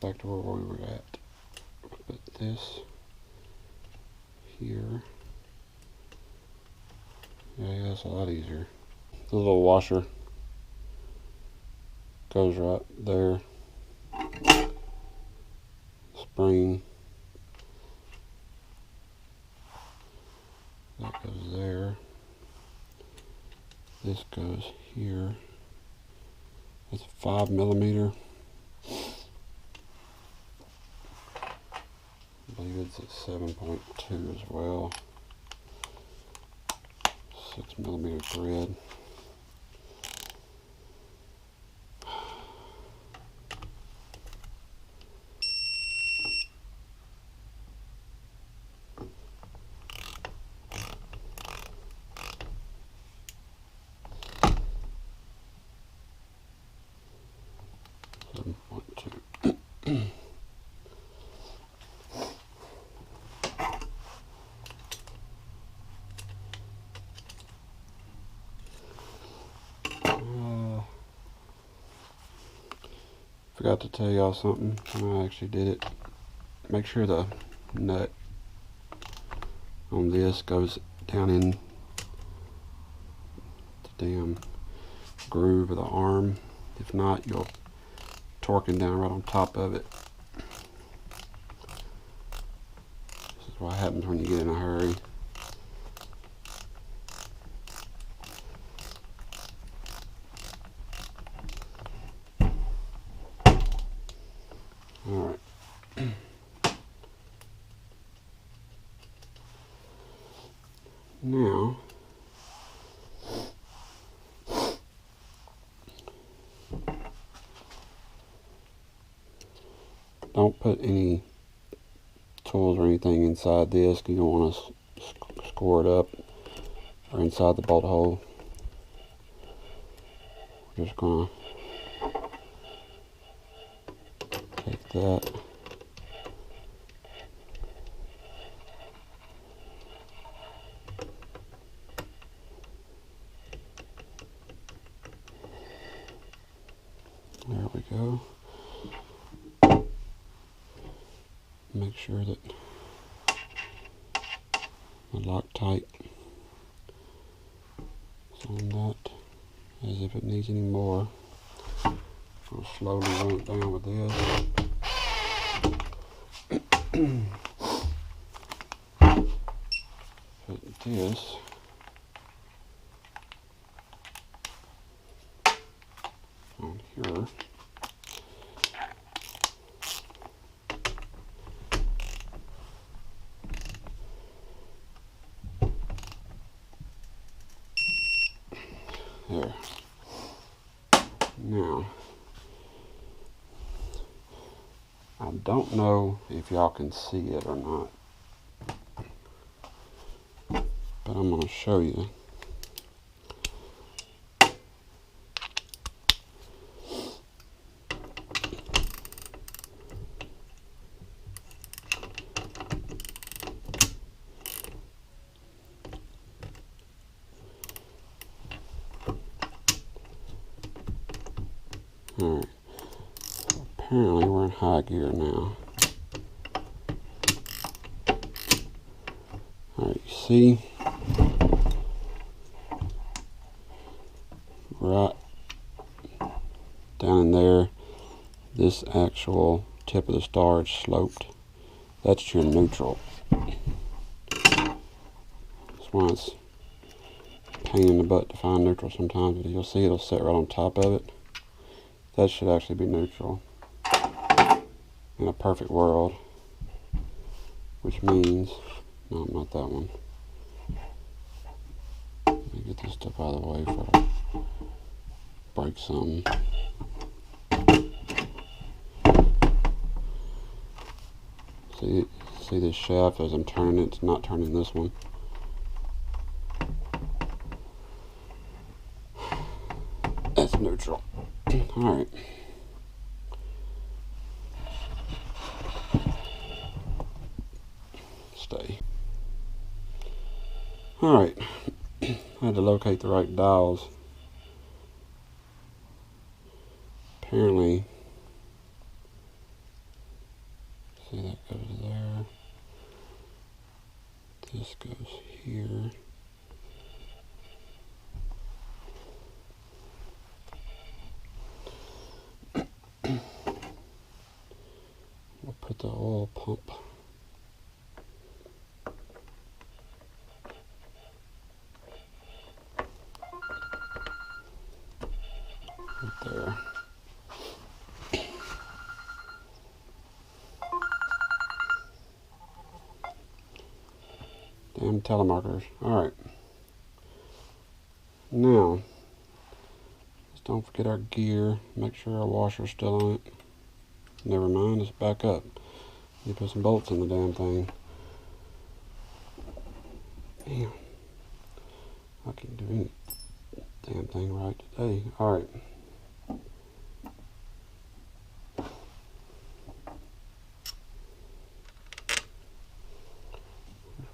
back to where we were at. Put this here. Yeah, that's a lot easier. The little washer goes right there. Spring. That goes there. This goes here. It's 5mm. I believe it's at 7.2 as well. 6mm thread. Forgot to tell y'all something when I actually did it. Make sure the nut on this goes down in the damn groove of the arm. If not, you'll torque it down right on top of it. This is what happens when you get in a hurry. Alright. Now, don't put any tools or anything inside this, because you don't want to score it up or inside the bolt hole. We're just going to take that. There we go. Make sure that the Loctite is on that, as if it needs any more. I'll slowly run it down with this. Put this on here. There. Now, I don't know if y'all can see it or not, but I'm going to show you. Alright, so apparently we're in high gear now. Alright, you see, right down in there, this actual tip of the star is sloped. That's your neutral. That's why it's a pain in the butt to find neutral sometimes, but you'll see it'll sit right on top of it. That should actually be neutral in a perfect world, which means, no, not that one. Let me get this stuff out of the way before I break something. See this shaft as I'm turning it, it's not turning this one. That's neutral. Alright. Stay. Alright. I had to locate the right dials. Apparently the oil pump. Right there. Damn telemarketers. Alright. Now, just don't forget our gear. Make sure our washer's still on it. Never mind, it's back up. You put some bolts in the damn thing. Damn. I can't do any damn thing right today. Alright.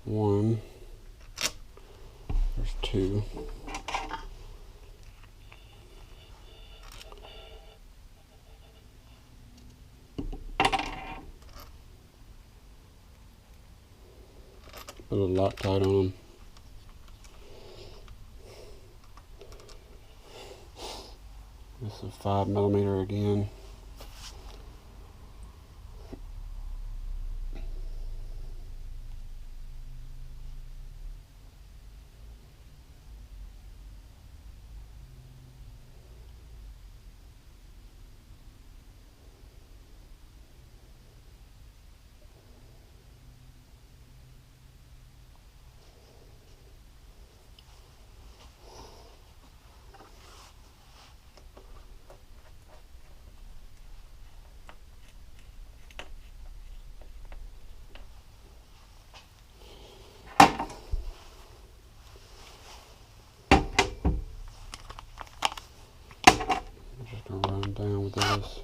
One. There's two. Put a Loctite on them. This is a 5mm again. Just gonna run them down with this.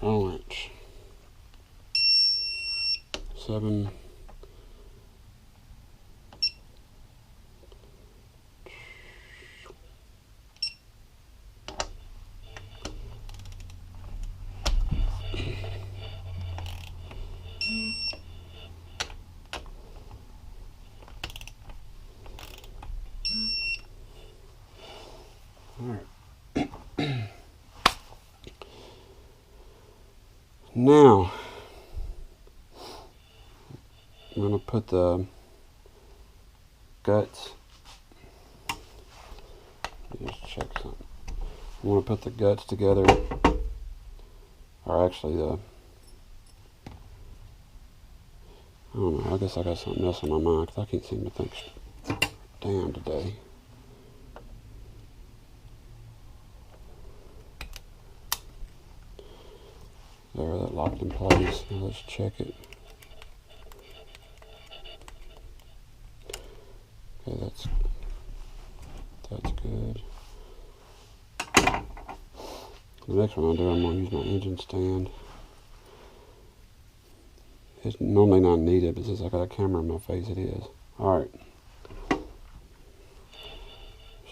Inch. 7. Now, I'm going to put the guts, just check something. I'm going to put the guts together, or actually I don't know, I guess I got something else on my mind because I can't seem to think damn today. There, that locked in place. Now let's check it. Okay, that's good. The next one I'll do, I'm going to use my engine stand. It's normally not needed, but since I got a camera in my face, it is. Alright. There's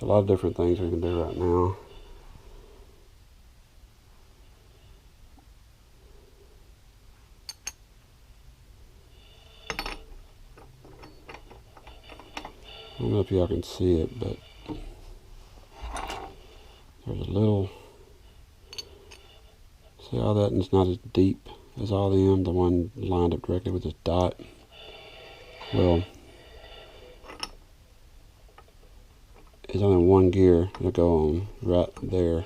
a lot of different things we can do right now. I don't know if y'all can see it, but there's a little, see how that one's not as deep as all of them, the one lined up directly with this dot. Well, it's only one gear to go on right there.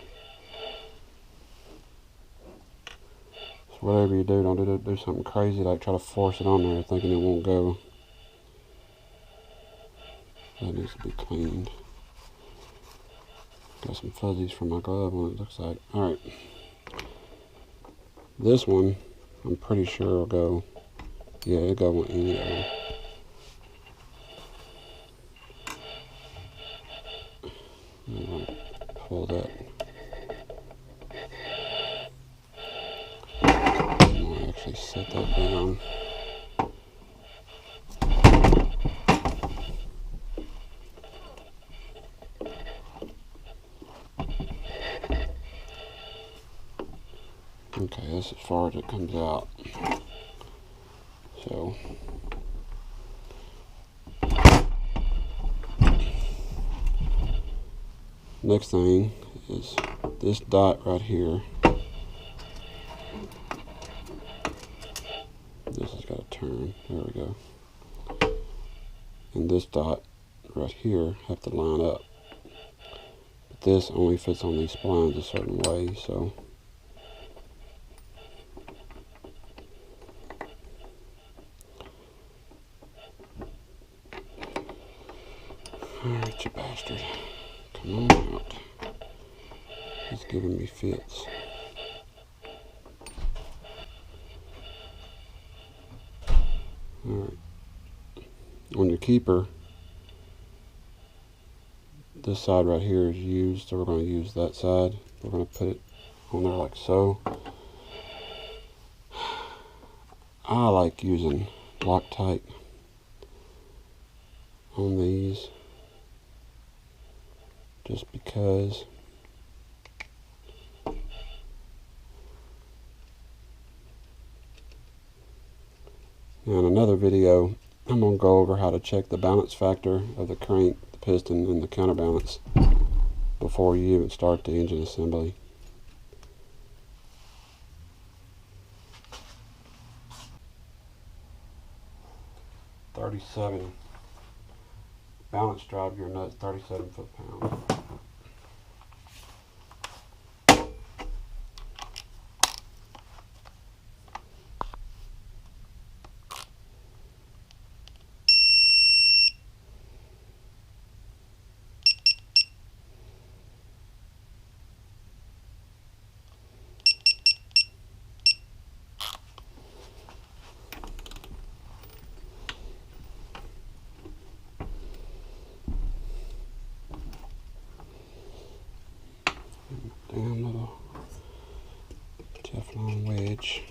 So whatever you do, don't do something crazy like try to force it on there thinking it won't go. That needs to be cleaned. Got some fuzzies from my glove on it, looks like. Alright. This one, I'm pretty sure will go, yeah, it'll go with any of them. I'm going to pull that. I'm going to actually set that down. Okay, that's as far as it comes out. So next thing is this dot right here. This has got to turn. There we go. And this dot right here have to line up. But this only fits on these splines a certain way, so alright, you bastard. Come on out. He's giving me fits. Alright. On your keeper, this side right here is used, so we're going to use that side. We're going to put it on there like so. I like using Loctite on these just because in another video I'm going to go over how to check the balance factor of the crank, the piston, and the counterbalance before you even start the engine assembly. .37 balance drive gear nuts, 37 foot-pounds. Damn little Teflon wedge.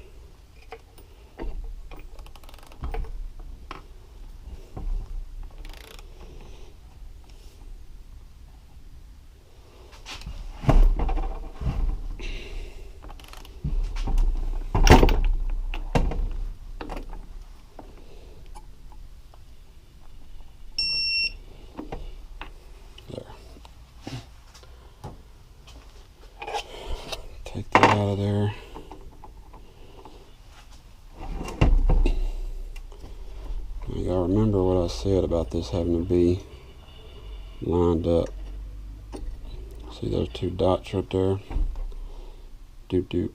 Take that out of there. You gotta remember what I said about this having to be lined up. See those two dots right there? Doop doop.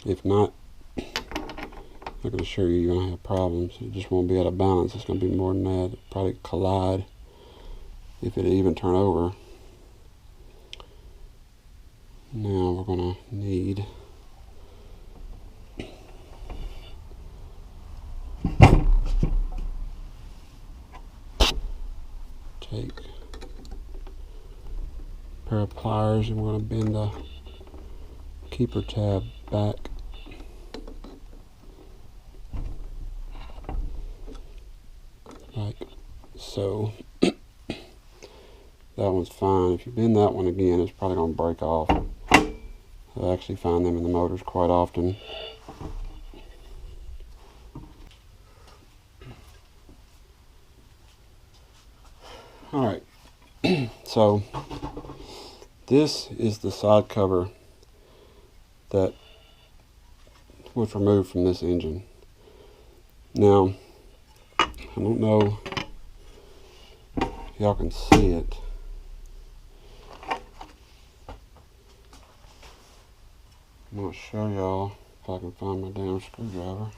If not, I can assure you you're gonna have problems. It just won't be out of balance. It's gonna be more than that. It'll probably collide if it even turn over. Now we're going to need take a pair of pliers and we're going to bend the keeper tab back. Like so. That one's fine. If you bend that one again, it's probably going to break off. I actually find them in the motors quite often. Alright, so this is the side cover that was removed from this engine. Now, I don't know if y'all can see it. I'm going to show y'all if I can find my damn screwdriver.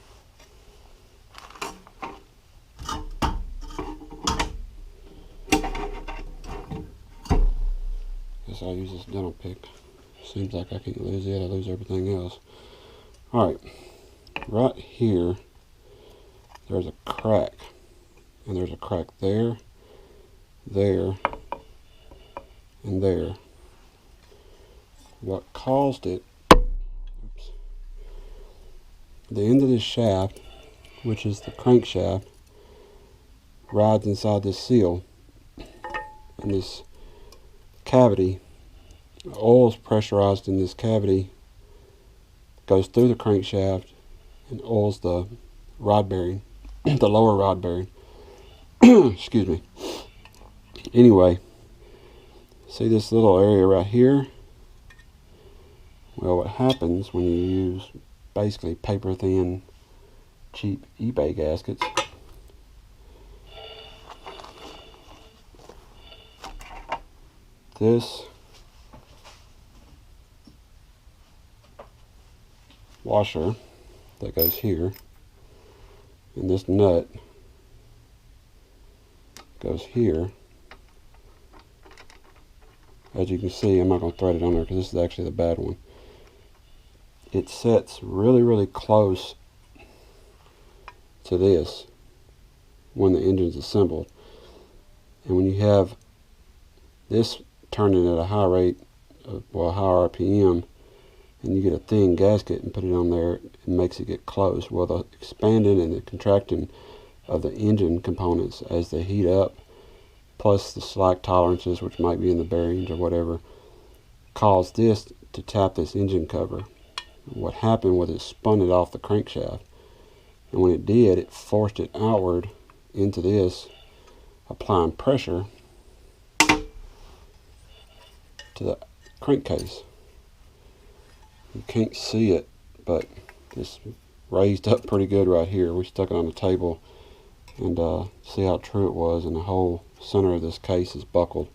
Guess I'll use this dental pick. Seems like I can't lose it, I lose everything else. Alright, right here, there's a crack. And there's a crack there, there, and there. What caused it, the end of this shaft, which is the crankshaft, rides inside this seal. And this cavity, the oil is pressurized in this cavity goes through the crankshaft and oils the rod bearing, the lower rod bearing. Excuse me. Anyway, see this little area right here? Well, what happens when you use basically paper thin cheap eBay gaskets, this washer that goes here and this nut goes here. As you can see, I'm not going to thread it on there because this is actually the bad one. It sets really close to this when the engine's assembled. And when you have this turning at a high rate, well, high RPM, and you get a thin gasket and put it on there, it makes it get close. Well, the expanding and the contracting of the engine components as they heat up, plus the slack tolerances, which might be in the bearings or whatever, cause this to tap this engine cover. What happened was it spun it off the crankshaft, and when it did, it forced it outward into this, applying pressure to the crankcase. You can't see it, but it's raised up pretty good right here. We stuck it on the table, and see how true it was, and the whole center of this case is buckled.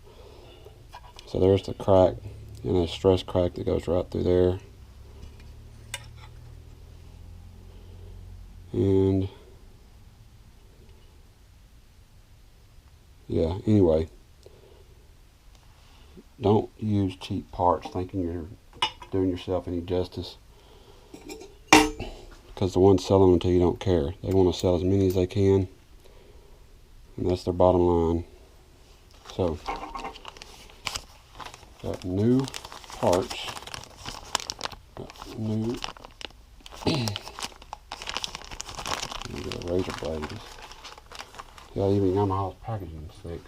So there's the crack, and a stress crack that goes right through there. And yeah, anyway, don't use cheap parts thinking you're doing yourself any justice, because the ones selling them to you don't care. They want to sell as many as they can, and that's their bottom line. So, got new parts, got new razor blades. Yeah, even Yamaha's packaging is thick.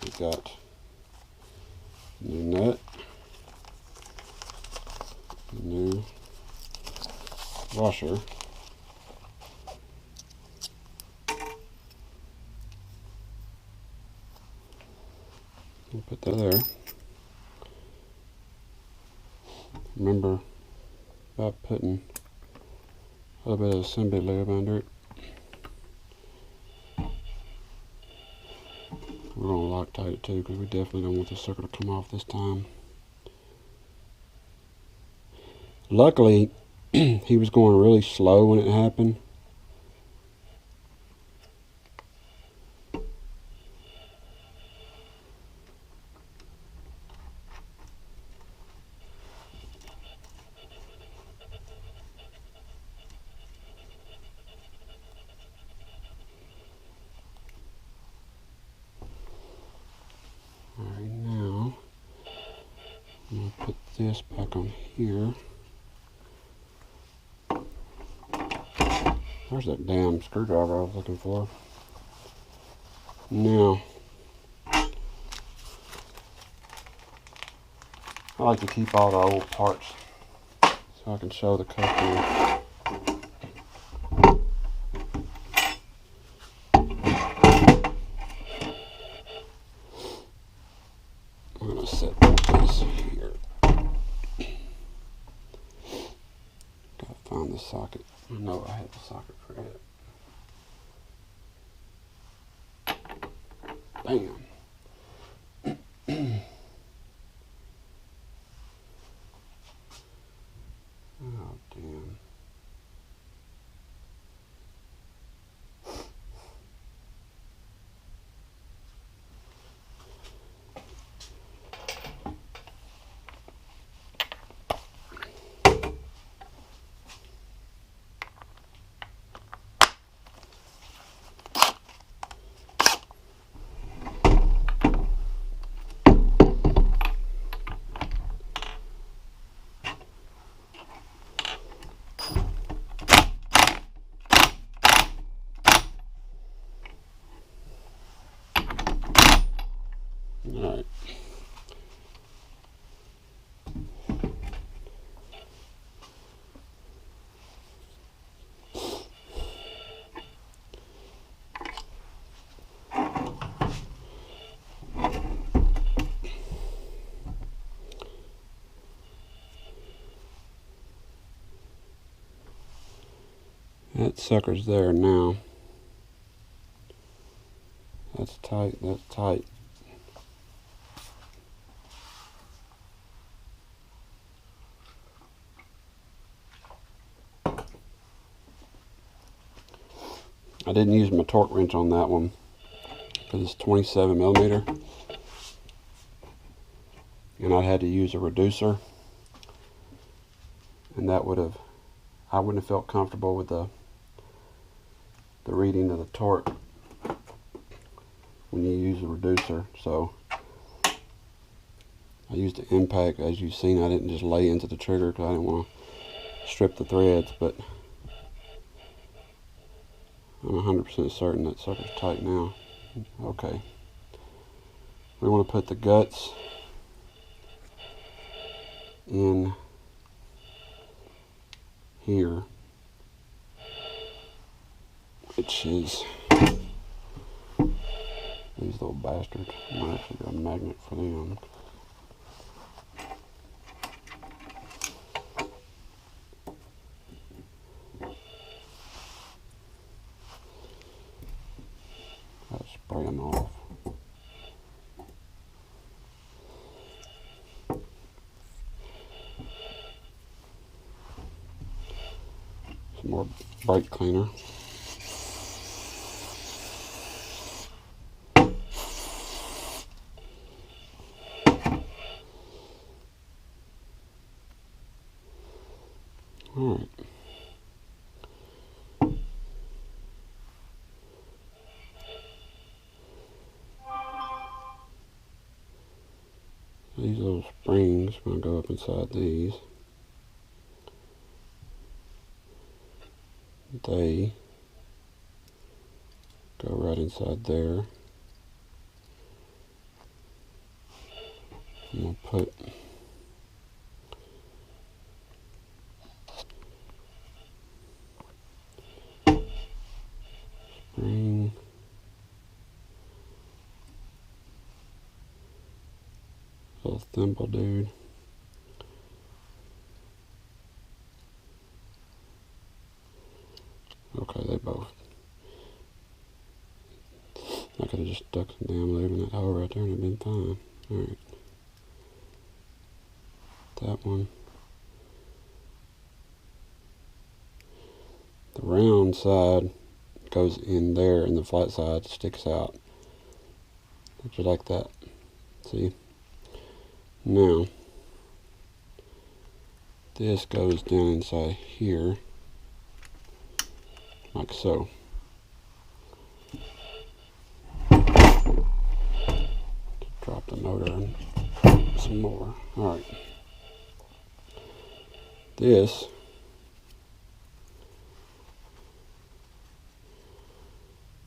We got new nut, new washer, we'll put that there. Remember about putting a little bit of assembly lube under it. We're going to Loctite it too, because we definitely don't want the sucker to come off this time. Luckily, he was going really slow when it happened. Alright, now I'm going to put this back on here. There's that damn screwdriver I was looking for. Now, I like to keep all the old parts so I can show the customer. I'm going to set this here. Gotta find the socket. I know I had the socket for it. Bam. Oh, damn. Alright. That sucker's there now. That's tight, that's tight. I didn't use my torque wrench on that one because it's 27 millimeter, and I had to use a reducer, and that I wouldn't have felt comfortable with the reading of the torque when you use a reducer. So I used the impact. As you've seen, I didn't just lay into the trigger because I didn't want to strip the threads, but I'm 100% certain that sucker's tight now. Okay. We want to put the guts in here, which is these little bastards. I might actually get a magnet for them. I'll spray them off. Some more brake cleaner. Alright. These little springs are going to go up inside these. They go right inside there. I'm going to put spring little thimble dude. Okay, they both. I could have just stuck some damn lube in that hole right there and it'd been fine. Alright. That one. The round side goes in there and the flat side sticks out. Just like that. See? Now, this goes down inside here, like so. Drop the motor and some more. Alright. This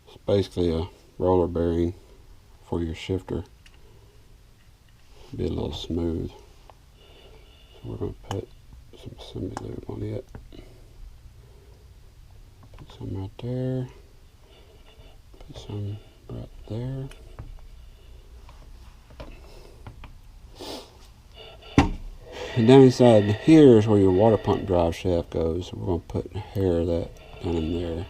is basically a roller bearing for your shifter. Be a little smooth. So we're going to put some semi-lube on it. Put some right there. Put some right there. And down inside here is where your water pump drive shaft goes. We're going to put a hair of that down in there.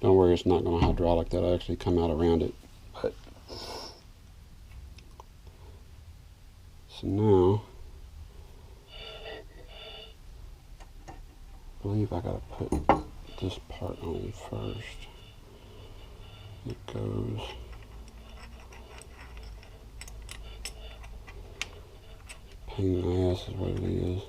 Don't worry, it's not going to hydraulic. That'll actually come out around it. But so now, I believe I gotta put this part on first. It goes pain in the ass is what it is.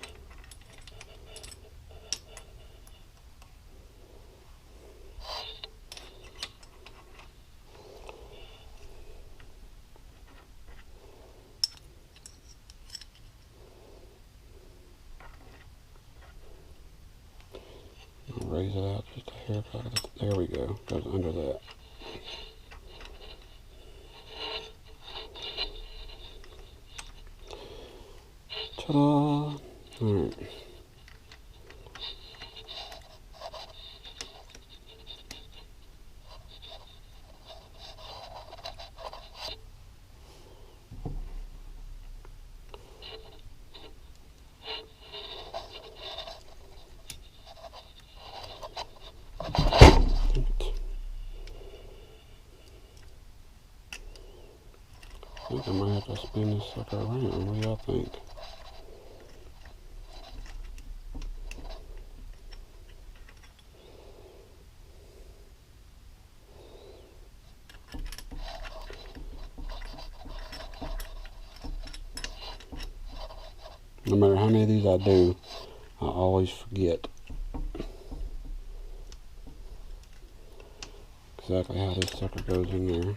Raise it out just a hair. There we go. Goes under that. Ta-da! Alright. think I might have to spin this sucker around. What do y'all think? No matter how many of these I do, I always forget exactly how this sucker goes in there.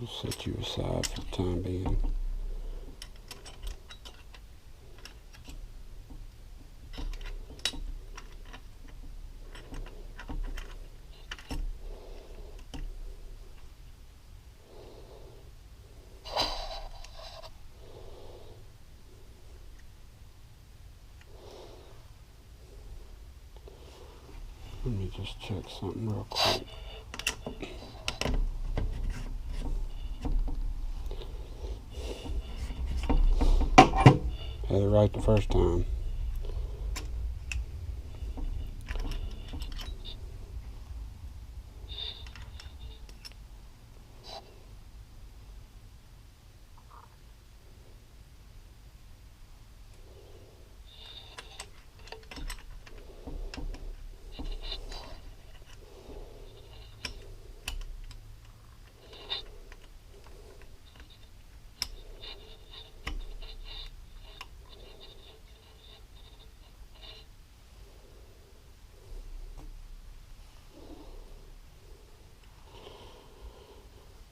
I'll set you aside for the time being. Let me just check something real quick. Had it right the first time.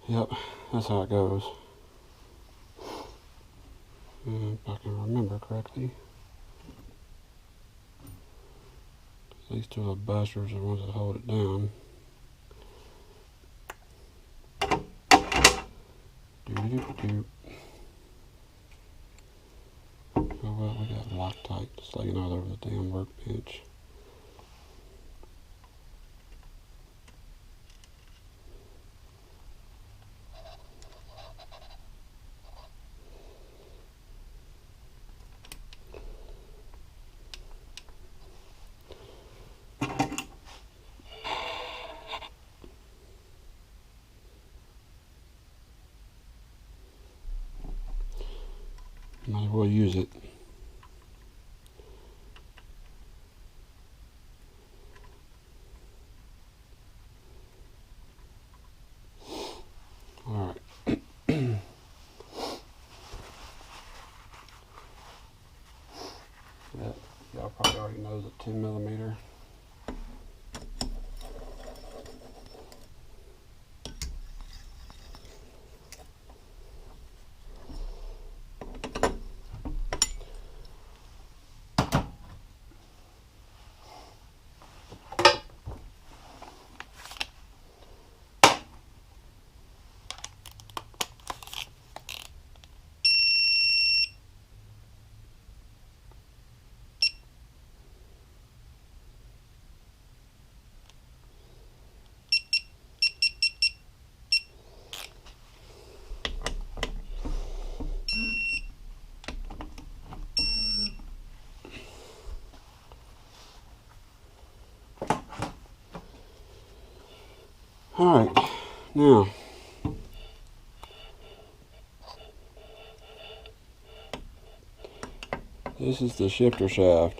Yep, that's how it goes. And if I can remember correctly, these two little busters are the ones that hold it down. Doo-doo-doo-doo. Oh well, we got Loctite slinging all over the damn workbench. Might as well use it. Alright. That, y'all probably already know the 10mm. Alright, now this is the shifter shaft.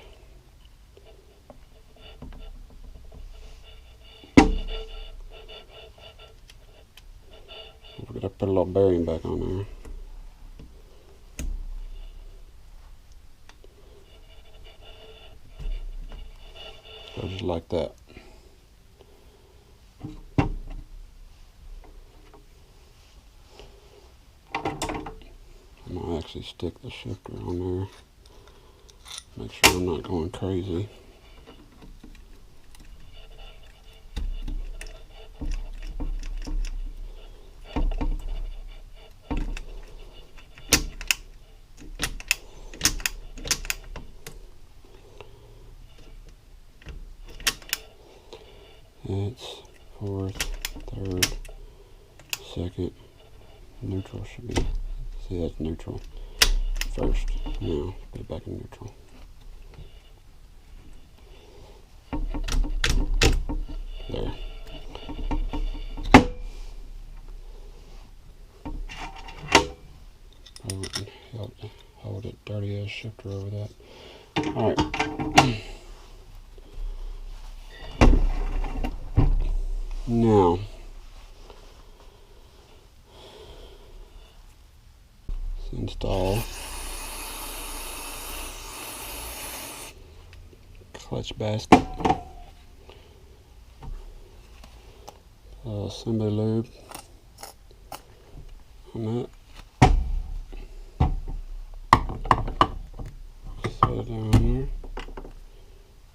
We're gonna put a little bearing back on there. So just like that. I'm gonna actually stick the shifter on there. Make sure I'm not going crazy. It's fourth, third, second, neutral should be, see that's neutral, first, now put it back in neutral. There. shifter over that. Alright. Now, let's install clutch basket, assembly lube on that. Set it down there,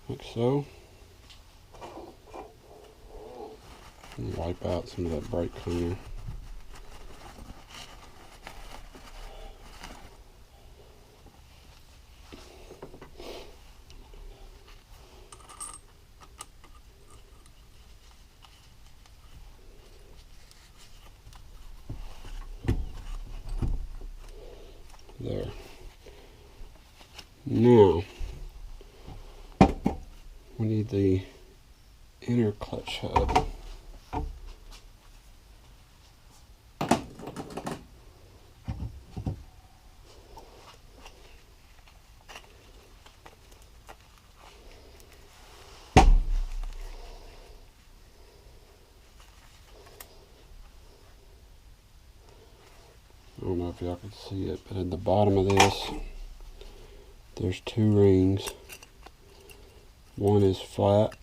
like so. And wipe out some of that brake cleaner. There. Now, we need the inner clutch hub. I don't know if y'all can see it, but at the bottom of this, there's two rings. One is flat,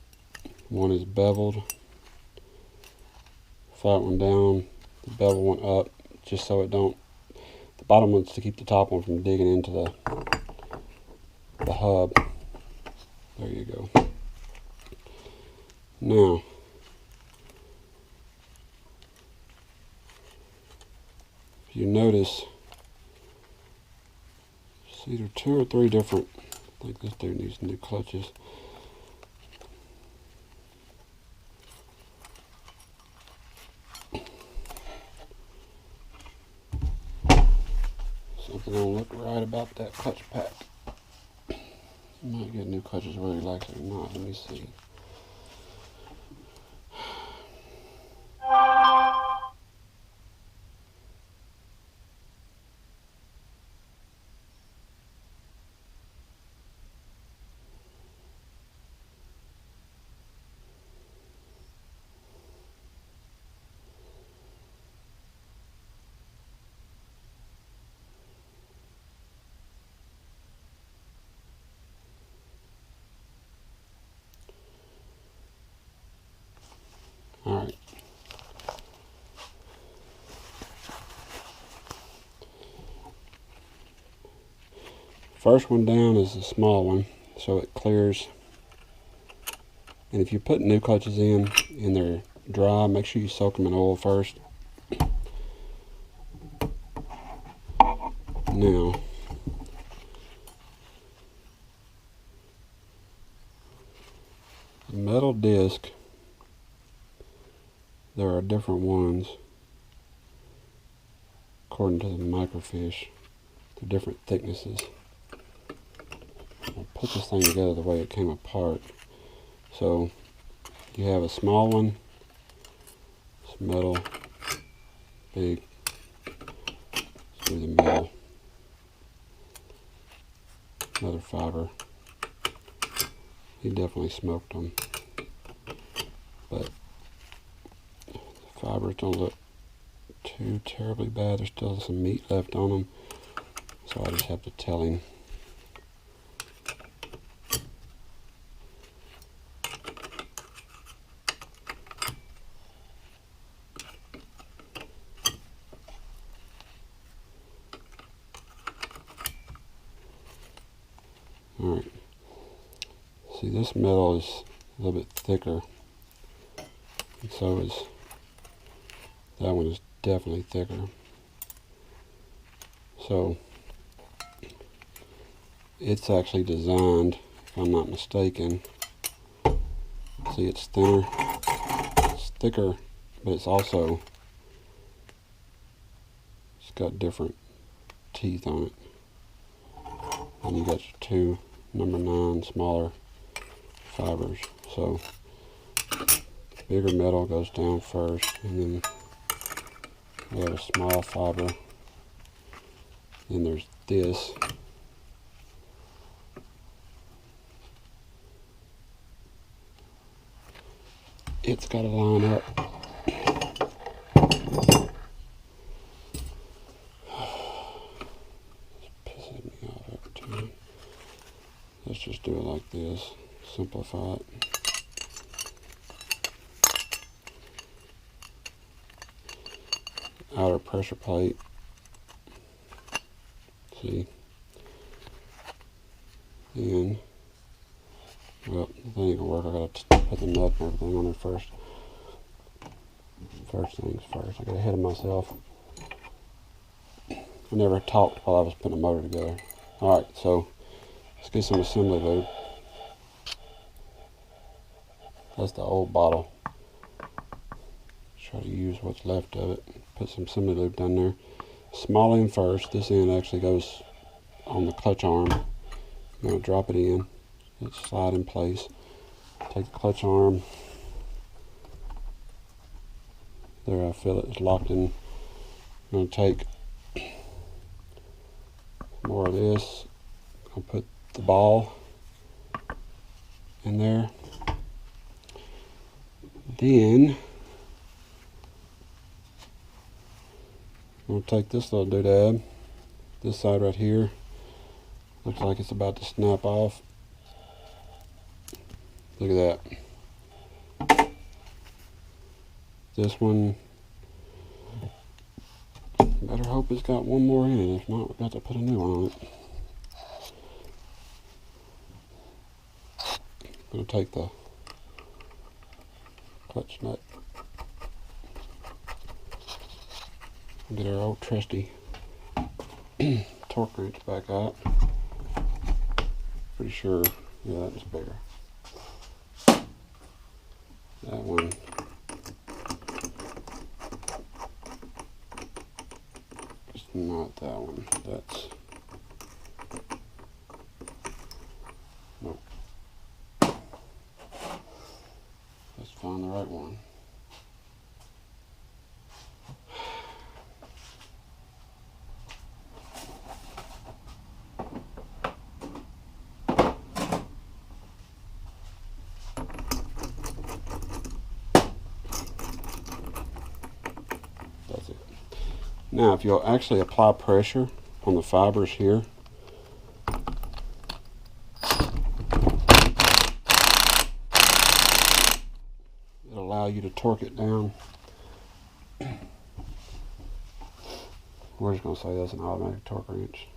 one is beveled. Flat one down, the bevel one up, just so it don't, the bottom one's to keep the top one from digging into the hub. There you go. Now, if you notice, see there are 2 or 3 different, I think this dude needs new clutches. Something don't look right about that clutch pack. You might get new clutches whether you like it or not. Let me see. Alright. First one down is the small one, so it clears. And if you put new clutches in and they're dry, make sure you soak them in oil first. Now, the metal disc, there are different ones according to the microfiche. They're different thicknesses. I'll put this thing together the way it came apart. So you have a small one, it's metal, big, through the middle, another fiber. He definitely smoked them, but the fibers don't look too terribly bad. There's still some meat left on them, so I just have to tell him. Alright, see, this metal is a little bit thicker, and so is that one. Is definitely thicker. So it's actually designed, if I'm not mistaken, see, it's thinner, it's thicker, but it's also, it's got different teeth on it. And you got your 2 number 9 smaller fibers. So bigger metal goes down first, and then we have a small fiber. Then there's this, it's got to line up. It's pissing me off every time. Let's just do it like this. Simplify it. Outer pressure plate. See? And, well, that ain't gonna work. I gotta put the nut and everything on it first. First things first. I got ahead of myself. I never talked while I was putting the motor together. Alright, so let's get some assembly lube. That's the old bottle. Try to use what's left of it. Put some assembly lube down there. Small end first. This end actually goes on the clutch arm. I'm going to drop it in. It slide in place. Take the clutch arm. There, I feel it. It's locked in. I'm going to take more of this. I'll put the ball in there. Then I'm going to take this little doodad, this side right here, looks like it's about to snap off. Look at that. This one, better hope it's got one more in it. If not, we've got to put a new one on it. I'm going to take the clutch nut. Get our old trusty torque wrench back out. Pretty sure, yeah, that was bigger. That one. It's not that one. That's, nope. Let's find the right one. Now, if you'll actually apply pressure on the fibers here, it'll allow you to torque it down. We're just going to say that's an automatic torque wrench.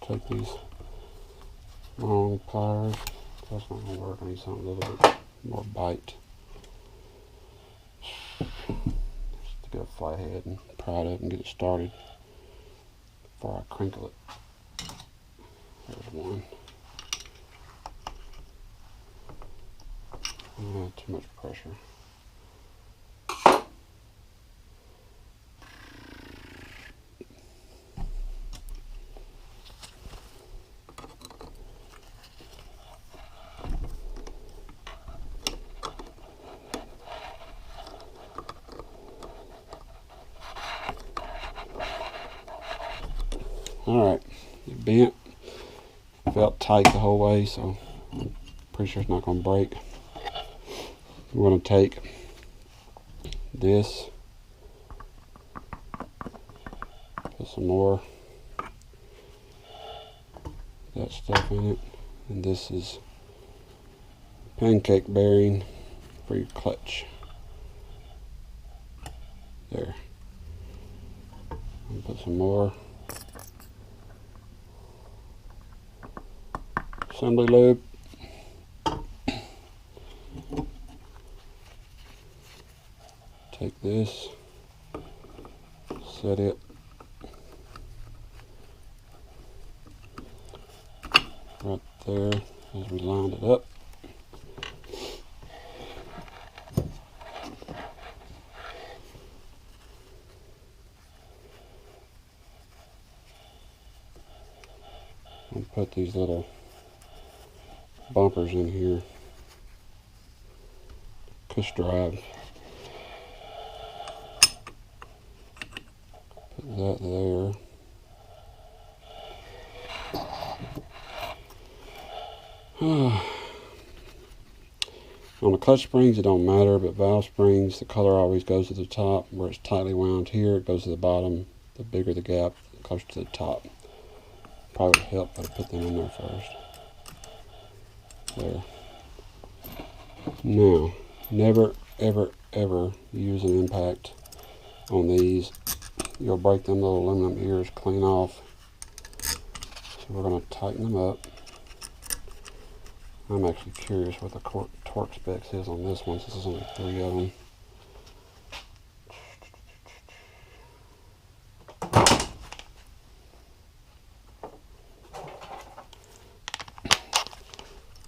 Take these long pliers. That's not going to work. I need something a little bit more bite. Just to get a flat head and pry it up and get it started before I crinkle it. There's one. Too much pressure. Alright, it bent, felt tight the whole way, so I'm pretty sure it's not going to break. We're going to take this, put some more that stuff in it, and this is pancake bearing for your clutch. There. And put some more assembly lube. Take this, set it right there as we lined it up. And put these little bumpers in here. Push drive. Put that there. On the clutch springs, it don't matter, but valve springs, the color always goes to the top. Where it's tightly wound here, it goes to the bottom. The bigger the gap, closer to the top. Probably would help if I put them in there first. There. Now, never, ever, ever use an impact on these. You'll break them little aluminum ears clean off. So we're going to tighten them up. I'm actually curious what the torque specs is on this one, since there's only 3 of them.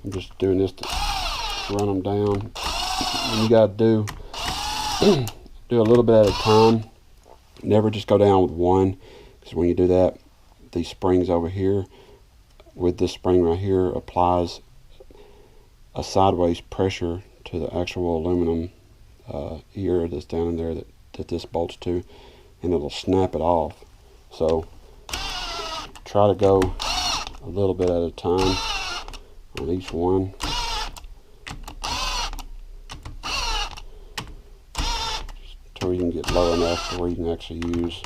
I'm just doing this to run them down. And you got to do a little bit at a time. Never just go down with one, because when you do that, these springs over here, with this spring right here, applies a sideways pressure to the actual aluminum ear that's down in there that this bolts to, and it'll snap it off. So try to go a little bit at a time on each one. Until you can get low enough to where you can actually use.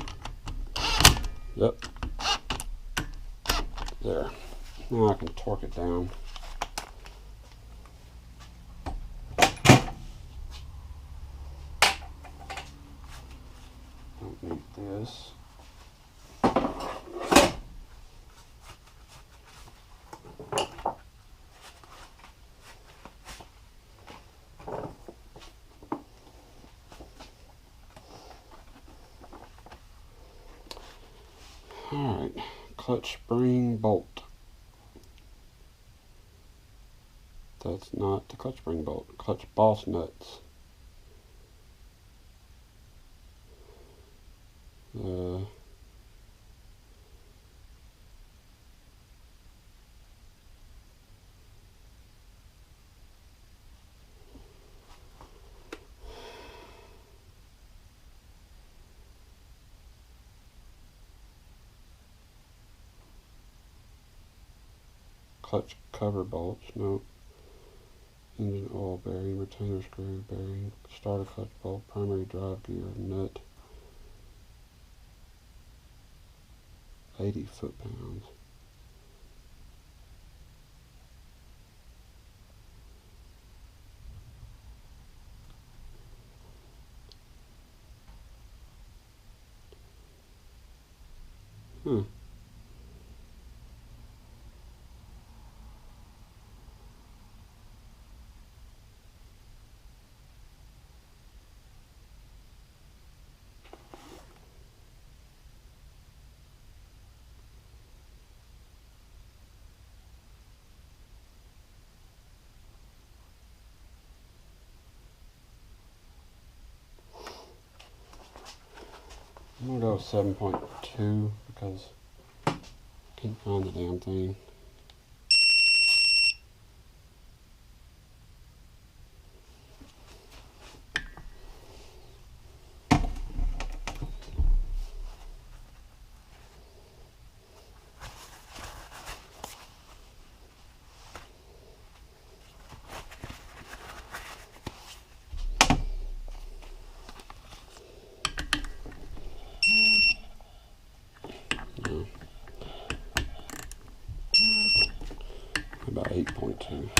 Yep. There. Now I can torque it down. Don't need this. Alright, clutch spring bolt. That's not the clutch spring bolt. Clutch boss nuts. Clutch cover bolts, no. Engine oil bearing, retainer screw bearing, starter clutch bolt, primary drive gear, nut, 80 foot-pounds. I'm gonna go with 7.2 because I can't find the damn thing. About 8.2.